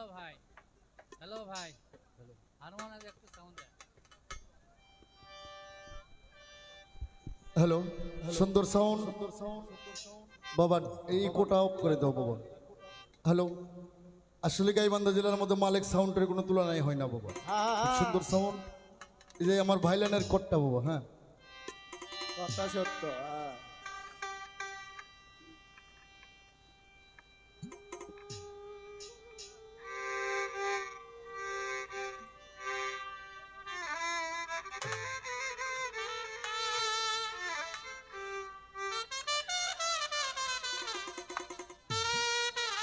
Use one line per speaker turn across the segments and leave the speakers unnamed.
Hello ভাই, hello ভাই, harmonium একটু সাউন্ড দেয়।
হ্যালো, সুন্দর সাউন্ড বাবা, এই কোটা অফ করে দাও বাবা। হ্যালো, আসলে গাইবান্ধা জেলার মধ্যে মালিক সাউন্ডের কোনো তুলনাই হয় না বাবা। খুব সুন্দর সাউন্ড। এই যে আমার ভাইলানের কোটটা বাবা। হ্যাঁ,
কথা সত্য।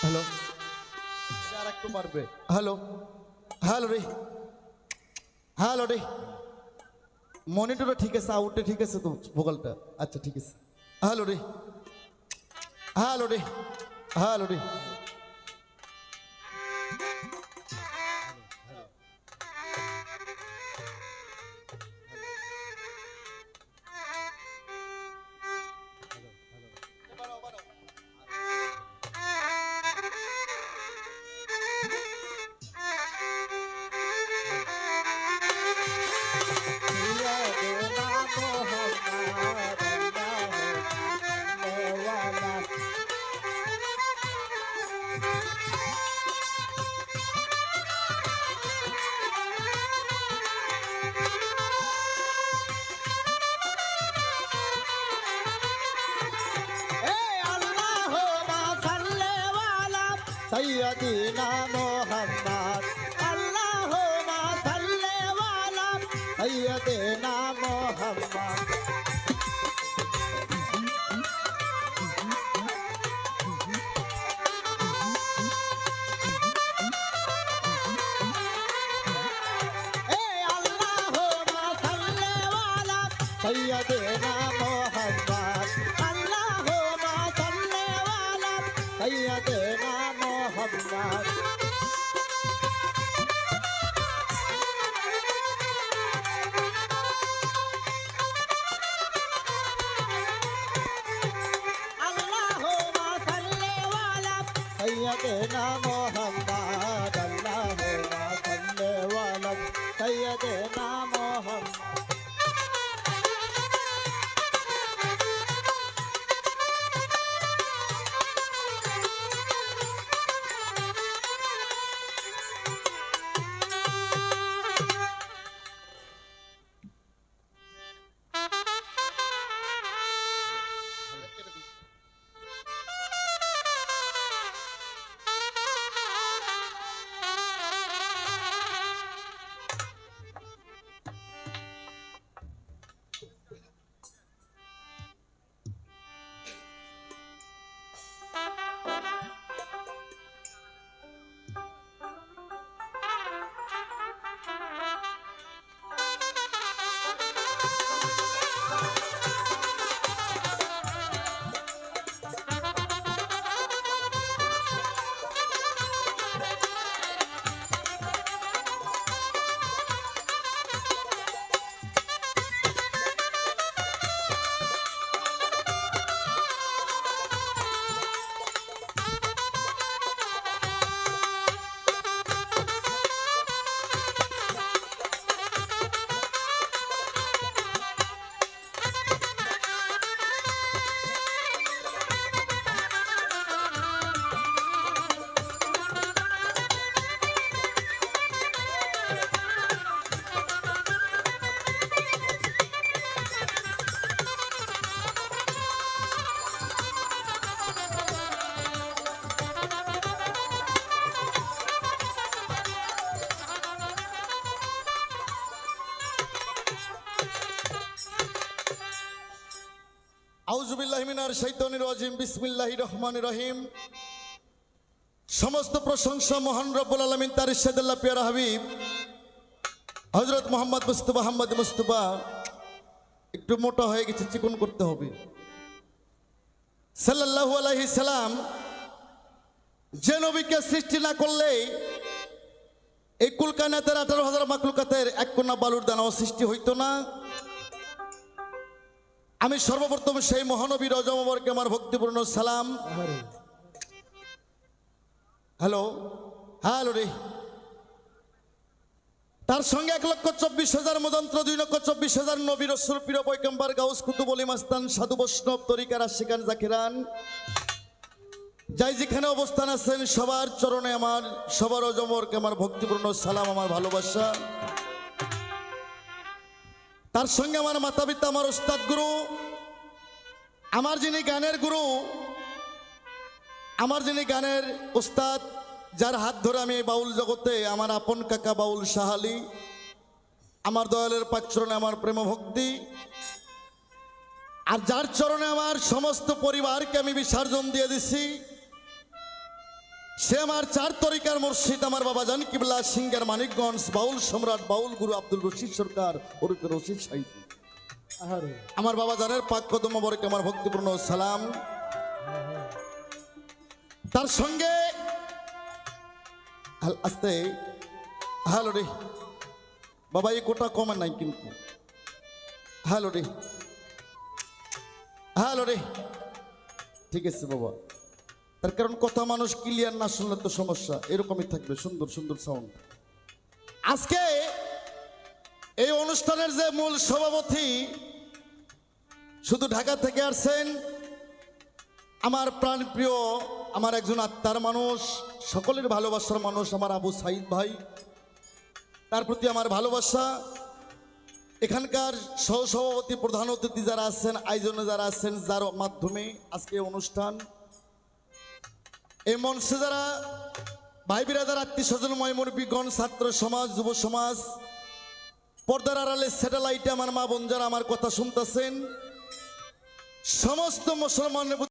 হ্যালো, আর একটু পারবে। হ্যালো, হ্যালো রে, হ্যালো রে, মনিটরটা ঠিক আছে, আউটে ঠিক আছে তো, ভোকালটা আচ্ছা ঠিক আছে। হ্যালো রে, হ্যালো রে, হ্যালো রে।
सैयदीना मोहम्मद अल्लाहुम्मा सल्ले वाला सैयदीना मोहम्मद। अल्लाहुम्मा सल्ले वाला सैयदीना मोहम्मद अल्लाहुम्मा सल्ले वाला सैयदीना मोहम्मद। अल्लाहुम्मा सल्ले वाला सैयदना मोहम्मद अल्लाहुम्मा सल्ले वाला सैयदना मोहम्मद।
আউযুবিল্লাহি মিনাশ শাইতানির রাজিম। বিসমিল্লাহির রহমানির রহিম। সমস্ত প্রশংসা মহান রব্বুল আলামিন তার ইরশাদুল্লাহ পিয়ারা হাবিব হযরত মুহাম্মদ মুস্তাফা আহমদ মুস্তাফা। একটু মোটা হয়ে গেছে, চিকন করতে হবে। সাল্লাল্লাহু আলাইহি সাল্লাম, যে নবীকে সৃষ্টি না করলে এই কুল কায়নাতের 18,000 মাখলুকাতের এক কণা বালুর দানাও সৃষ্টি হইতো না। আমি সর্বপ্রথম সেই মহানবী রজা মুবারকে আমার ভক্তিপূর্ণ সালাম। হ্যালো, হ্যালো রে। তার সঙ্গে 1,24,000 মদন্ত্র, 2,24,000 নবী রাসূল পীর পয়গম্বর গাউস কুতুব ওলি মাস্তান সাধু বৈষ্ণব তরিকার আশিকান জাকিরান যাই যেখানে অবস্থান আছেন সবার চরণে আমার সবার অজমরকে আমার ভক্তিপূর্ণ সালাম, আমার ভালোবাসা। তার সঙ্গে আমার মাতা পিতা, আমার ওস্তাদ গুরু, আমার যিনি গানের গুরু, আমার যিনি গানের ওস্তাদ, যার হাত ধরে আমি এই বাউল জগতে, আমার আপন কাকা বাউল শাহালি, আমার দয়ালের পাক চরণে আমার প্রেম ভক্তি, আর যার চরণে আমার সমস্ত পরিবারকে আমি বিসর্জন দিয়ে দিছি, সে আমার 4 তরিকার মুর্শিদ, আমার বাবা জান কিবলা সিঙ্গার মানিকগঞ্জ বাউল সম্রাট বাউল গুরু আব্দুল রশিদ সরকার ওরফে রশিদ সাহিব। আমার বাবা জানের পাক কদম বরকে আমার ভক্তিপূর্ণ সালাম। তার সঙ্গে আস্তে হ্যালো রে বাবা, এই কোটা কমে নাই কিন্তু। হ্যালো রে, হ্যালো রে, ঠিক আছে বাবা। তার কারণ কথা মানুষ ক্লিয়ার না শুনলে তো সমস্যা, এরকমই থাকবে সুন্দর সুন্দর সাউন্ড। আজকে এই অনুষ্ঠানের যে মূল সভাপতি শুধু ঢাকা থেকে আসছেন, আমার প্রাণপ্রিয়, আমার একজন আত্মার মানুষ, সকলের ভালোবাসার মানুষ, আমার আবু সাইদ ভাই, তার প্রতি আমার ভালোবাসা। এখানকার সহসভাপতি, প্রধান অতিথি যারা আছেন, আয়োজনে যারা আছেন, যার মাধ্যমে আজকে অনুষ্ঠান, এই মঞ্চে যারা ভাই বিরাদার, আত্মীয় স্বজন, ময়মুরবিগণ, ছাত্র সমাজ, যুব সমাজ, পর্দার আড়ালে স্যাটেলাইটে আমার মা বোন যারা আমার কথা শুনতেছেন, সমস্ত মুসলমানের